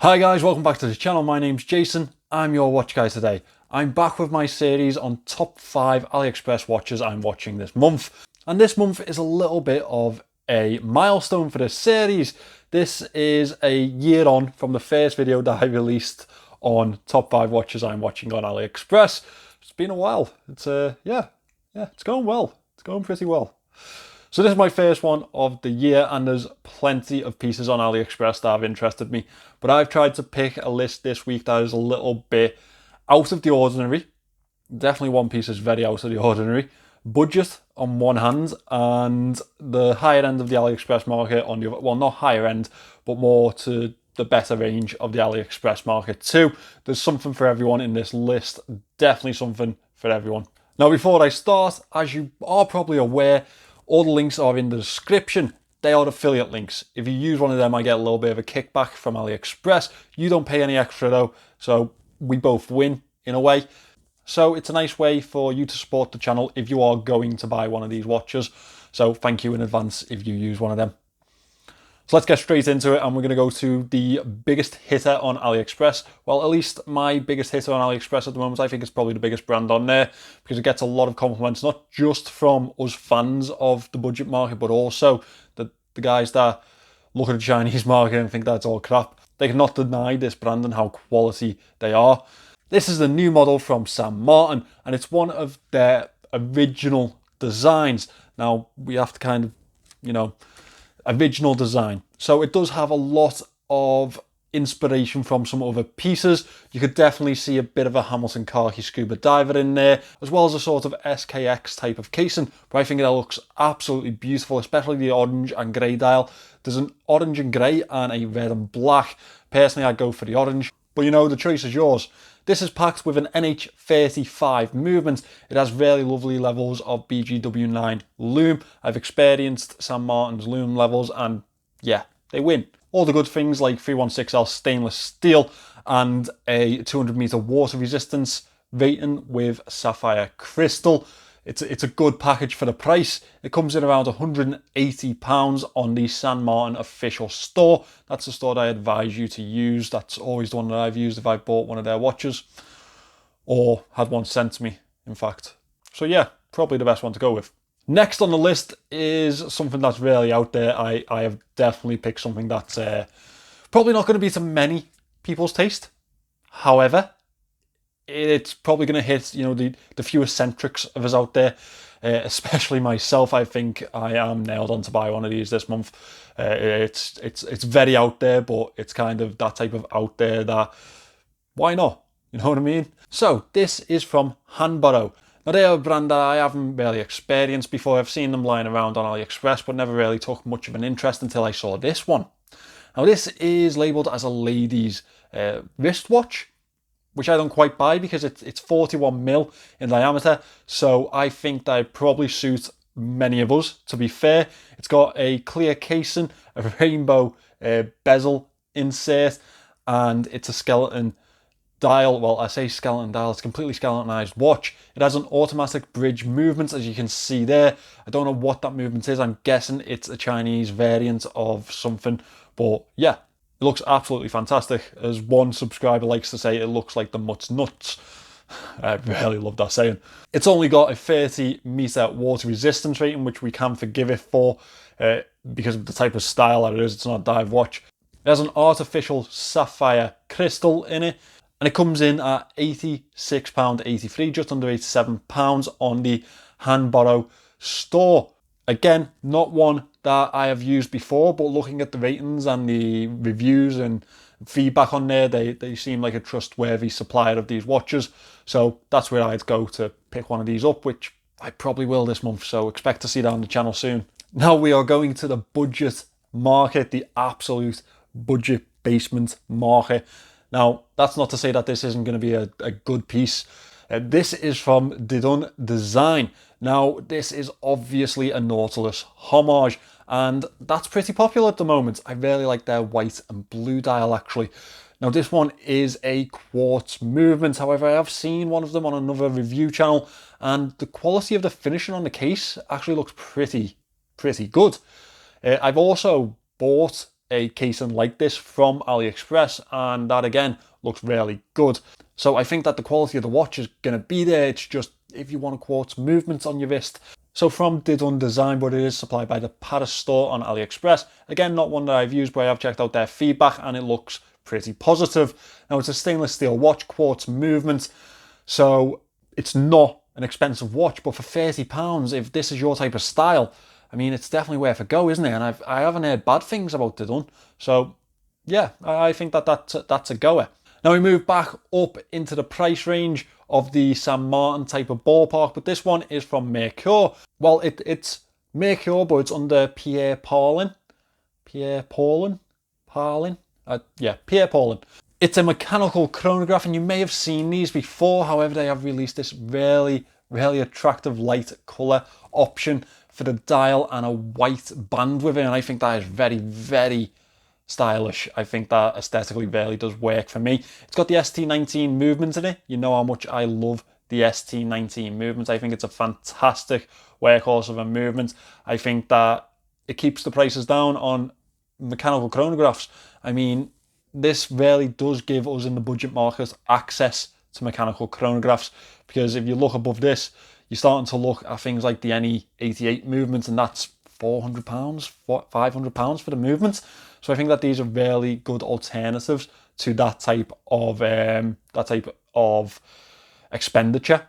Hi guys, welcome back to the channel. My name's Jason. I'm your watch guy today. I'm back with my series on top 5 AliExpress watches I'm watching this month. And this month is a little bit of a milestone for this series. This is a year on from the first video that I released on top 5 watches I'm watching on AliExpress. It's been a while. It's it's going well. It's going pretty well. So this is my first one of the year, and there's plenty of pieces on AliExpress that have interested me. But I've tried to pick a list this week that is a little bit out of the ordinary. Definitely one piece is very out of the ordinary. Budget on one hand, and the higher end of the AliExpress market on the other. Well, not higher end, but more to the better range of the AliExpress market too. There's something for everyone in this list. Definitely something for everyone. Now, before I start, as you are probably aware, all the links are in the description. They are affiliate links. If you use one of them, I get a little bit of a kickback from AliExpress. You don't pay any extra though, so we both win in a way. So it's a nice way for you to support the channel if you are going to buy one of these watches. So thank you in advance if you use one of them. So let's get straight into it, and we're going to go to the biggest hitter on AliExpress. Well, at least my biggest hitter on AliExpress at the moment. I think it's probably the biggest brand on there because it gets a lot of compliments, not just from us fans of the budget market, but also the guys that look at the Chinese market and think that's all crap. They cannot deny this brand and how quality they are. This is the new model from St. Martin, and it's one of their original designs. Now, we have to kind of, original design. So it does have a lot of inspiration from some other pieces. You could definitely see a bit of a Hamilton khaki scuba diver in there, as well as a sort of SKX type of casing. But I think that looks absolutely beautiful, especially the orange and grey dial. There's an orange and grey and a red and black. Personally, I'd go for the orange, but the choice is yours. This is packed with an NH35 movement. It has really lovely levels of BGW9 lume. I've experienced St. Martin's lume levels, and yeah, they win. All the good things like 316L stainless steel and a 200-meter water resistance rating with sapphire crystal. It's a good package for the price. It comes in around £180 on the St. Martin official store. That's the store that I advise you to use. That's always the one that I've used if I bought one of their watches or had one sent to me, in fact. So yeah, probably the best one to go with. Next on the list is something that's really out there. I have definitely picked something that's probably not going to be to many people's taste. However, it's probably going to hit, the few eccentrics of us out there, especially myself. I think I am nailed on to buy one of these this month. It's very out there, but it's kind of that type of out there that, why not? You know what I mean? So this is from Hanborough. Now, they're a brand that I haven't really experienced before. I've seen them lying around on AliExpress, but never really took much of an interest until I saw this one. Now, this is labelled as a lady's wristwatch, which I don't quite buy because it's 41mm in diameter. So I think that would probably suit many of us, to be fair. It's got a clear casing, a rainbow bezel insert, and it's a skeleton dial. Well, I say skeleton dial, it's a completely skeletonized watch. It has an automatic bridge movement, as you can see there. I don't know what that movement is. I'm guessing it's a Chinese variant of something, but yeah. It looks absolutely fantastic. As one subscriber likes to say, it looks like the Mutt's nuts. I really love that saying. It's only got a 30-meter water resistance rating, which we can forgive it for because of the type of style that it is. It's not a dive watch. It has an artificial sapphire crystal in it, and it comes in at £86.83, just under £87 on the Hanborough store. Again, not one that I have used before, but looking at the ratings and the reviews and feedback on there, they seem like a trustworthy supplier of these watches. So that's where I'd go to pick one of these up, which I probably will this month. So expect to see that on the channel soon. Now we are going to the budget market, the absolute budget basement market. Now, that's not to say that this isn't going to be a good piece. This is from Didun Design. Now, this is obviously a Nautilus homage, and that's pretty popular at the moment. I really like their white and blue dial, actually. Now, this one is a quartz movement. However, I have seen one of them on another review channel, and the quality of the finishing on the case actually looks pretty good. I've also bought a casing like this from Aliexpress, and that again looks really good. So I think that the quality of the watch is going to be there. It's just if you want a quartz movement on your wrist. So from Didun Design, but it is supplied by the Paris store on Aliexpress. Again, not one that I've used, but I have checked out their feedback and it looks pretty positive. Now it's a stainless steel watch, quartz movement, so it's not an expensive watch, but for £30, if this is your type of style, I mean, it's definitely worth a go, isn't it? And I haven't heard bad things about Didun, so yeah, I think that that's a goer. Now we move back up into the price range of the San Martin type of ballpark, but this one is from Mercor. Well, it's Mercor, but it's under Pierre Paulin. Pierre Paulin? Yeah, Pierre Paulin. It's a mechanical chronograph, and you may have seen these before. However, they have released this really attractive light colour option for the dial and a white band with it, and I think that is very stylish. I think that aesthetically really does work for me. It's got the ST19 movement in it. You know how much I love the ST19 movement. I think it's a fantastic workhorse of a movement. I think that it keeps the prices down on mechanical chronographs. I mean, this really does give us in the budget market access to mechanical chronographs, because if you look above this, you're starting to look at things like the NE88 movement, and that's £400, £500 for the movement. So I think that these are really good alternatives to that type of expenditure.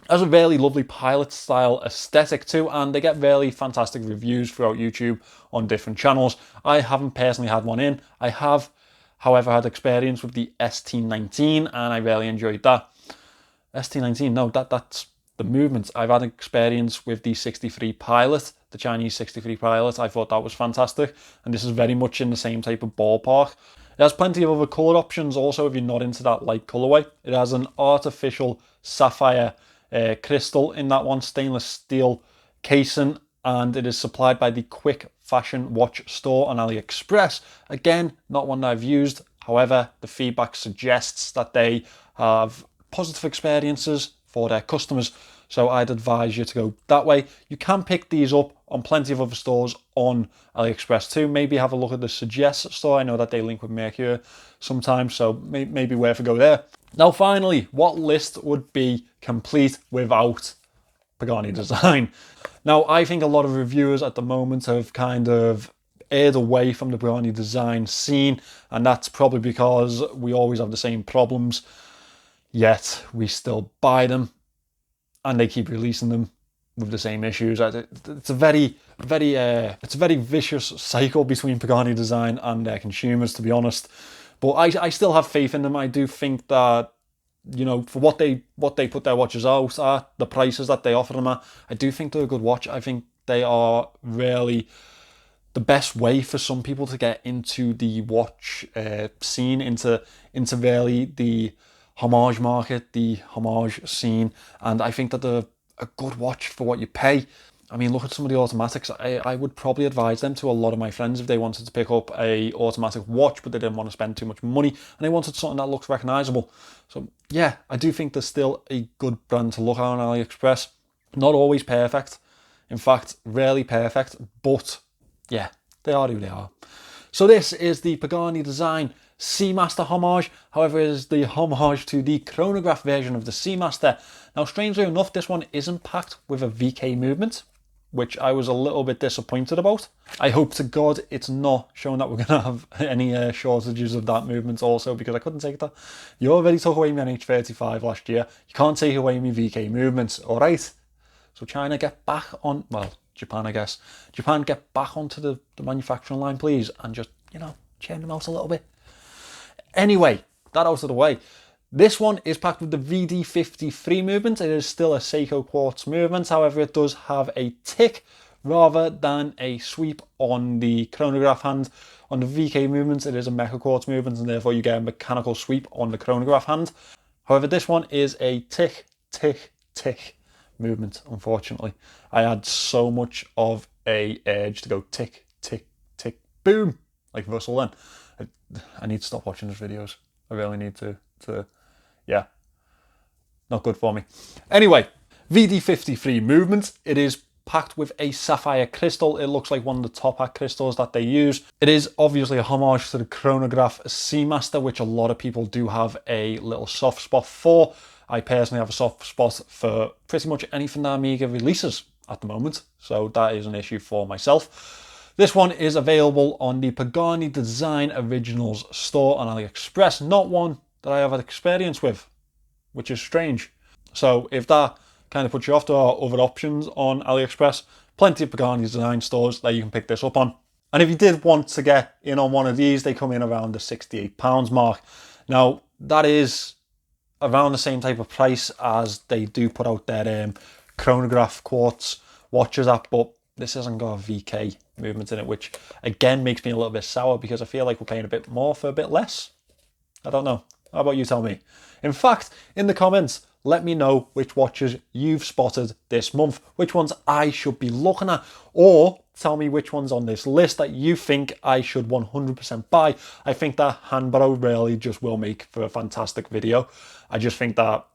It has a really lovely pilot style aesthetic too, and they get really fantastic reviews throughout YouTube on different channels. I haven't personally had one in. I have, however, had experience with the ST19 and I really enjoyed that. ST19, no, that's the movement. I've had experience with the 63 Pilot, the Chinese 63 Pilot. I thought that was fantastic, and this is very much in the same type of ballpark. It has plenty of other colour options also if you're not into that light colourway. It has an artificial sapphire crystal in that one, stainless steel casing, and it is supplied by the Quick Fashion Watch store on Aliexpress. Again, not one that I've used. However, the feedback suggests that they have positive experiences for their customers, so I'd advise you to go that way. You can pick these up on plenty of other stores on Aliexpress too. Maybe have a look at the Suggest store. I know that they link with Mercor sometimes, so maybe worth a go there. Now finally, what list would be complete without Pagani Design? Now I think a lot of reviewers at the moment have kind of aired away from the Pagani Design scene, and that's probably because we always have the same problems, yet we still buy them and they keep releasing them with the same issues. It's a very vicious cycle between Pagani Design and their consumers, to be honest. But I still have faith in them. I do think that, you know, for what they put their watches out at, the prices that they offer them at, I do think they're a good watch. I think they are really the best way for some people to get into the watch scene, into really the homage market, the homage scene, and I think that they're a good watch for what you pay. I mean, look at some of the automatics. I would probably advise them to a lot of my friends if they wanted to pick up a automatic watch, but they didn't want to spend too much money and they wanted something that looks recognisable. So yeah, I do think they're still a good brand to look at on AliExpress. Not always perfect. In fact, rarely perfect, but yeah, they are who they are. So this is the Pagani Design Seamaster homage. However, it is the homage to the chronograph version of the Seamaster. Now, strangely enough, this one isn't packed with a VK movement, which I was a little bit disappointed about. I hope to God it's not showing that we're going to have any shortages of that movement also, because I couldn't take that. You already took away my H35 last year. You can't take away my VK movements, all right? So China, get back on, well, Japan, I guess. Japan, get back onto the manufacturing line, please, and just, you know, churn them out a little bit. Anyway, that out of the way. This one is packed with the VD53 movement. It is still a Seiko quartz movement. However, it does have a tick rather than a sweep on the chronograph hand. On the VK movements, it is a mecha quartz movement, and therefore you get a mechanical sweep on the chronograph hand. However, this one is a tick, tick, tick movement, unfortunately. I had so much of a urge to go tick, tick, tick, boom, like Russell then. I need to stop watching his videos. I really need to yeah, not good for me. Anyway, VD53 movement. It is packed with a sapphire crystal. It looks like one of the top hat crystals that they use. It is obviously a homage to the chronograph Seamaster, which a lot of people do have a little soft spot for. I personally have a soft spot for pretty much anything that Amiga releases at the moment, so that is an issue for myself. This one is available on the Pagani Design Originals store on Aliexpress, not one that I have had experience with, which is strange. So if that kind of puts you off, there are other options on Aliexpress. Plenty of Pagani Design stores that you can pick this up on. And if you did want to get in on one of these, they come in around the £68 mark. Now, that is around the same type of price as they do put out their chronograph quartz watches at, but this hasn't got a VK movement in it, which again makes me a little bit sour because I feel like we're paying a bit more for a bit less. I don't know. How about you tell me? In fact, in the comments, let me know which watches you've spotted this month, which ones I should be looking at, or tell me which ones on this list that you think I should 100% buy. I think that Hanborough really just will make for a fantastic video. I just think that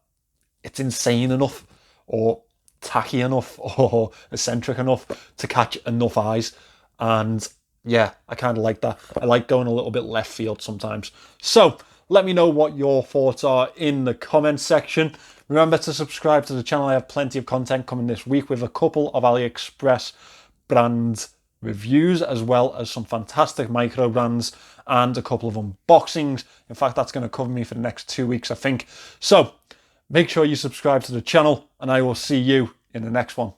it's insane enough, or tacky enough, or eccentric enough to catch enough eyes. And yeah, I kind of like that. I like going a little bit left field sometimes. So let me know what your thoughts are in the comments section. Remember to subscribe to the channel. I have plenty of content coming this week with a couple of AliExpress brand reviews, as well as some fantastic micro brands and a couple of unboxings. In fact, that's going to cover me for the next 2 weeks, I think. So make sure you subscribe to the channel, and I will see you in the next one.